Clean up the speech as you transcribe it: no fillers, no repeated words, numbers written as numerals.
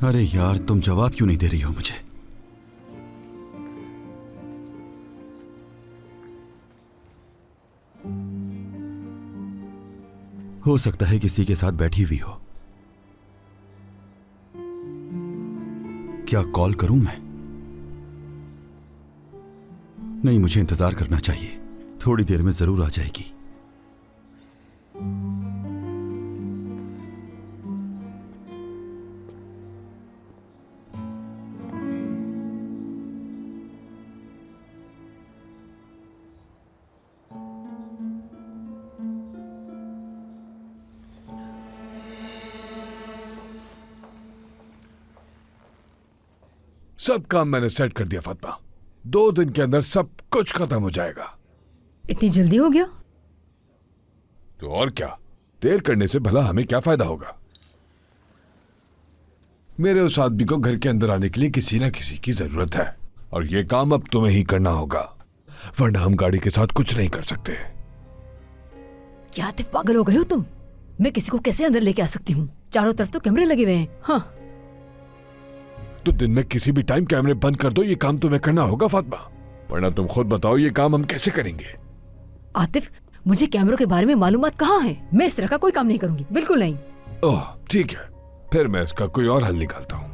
अरे यार, तुम जवाब क्यों नहीं दे रही हो मुझे? हो सकता है किसी के साथ बैठी हुई हो। क्या कॉल करूं मैं? नहीं, मुझे इंतजार करना चाहिए। थोड़ी देर में जरूर आ जाएगी। सब काम मैंने सेट कर दिया फातिमा। 2 दिन के अंदर सब कुछ खत्म हो जाएगा। इतनी जल्दी हो गया? तो और क्या, देर करने से भला हमें क्या फायदा होगा। मेरे उस आदमी को घर के अंदर आने के लिए किसी ना किसी की जरूरत है, और ये काम अब तुम्हें ही करना होगा, वरना हम गाड़ी के साथ कुछ नहीं कर सकते। क्या आतिफ, पागल हो गए हो तुम? मैं किसी को कैसे अंदर लेके आ सकती हूँ? चारों तरफ तो कैमरे लगे हुए हैं। हाँ, तो दिन में किसी भी टाइम कैमरे बंद कर दो, ये काम तुम्हें करना होगा फातिमा, वरना तुम खुद बताओ ये काम हम कैसे करेंगे। आतिफ, मुझे कैमरों के बारे में मालूमात कहाँ है? मैं इस तरह का कोई काम नहीं करूंगी, बिल्कुल नहीं। ओह ठीक है, फिर मैं इसका कोई और हल निकालता हूँ।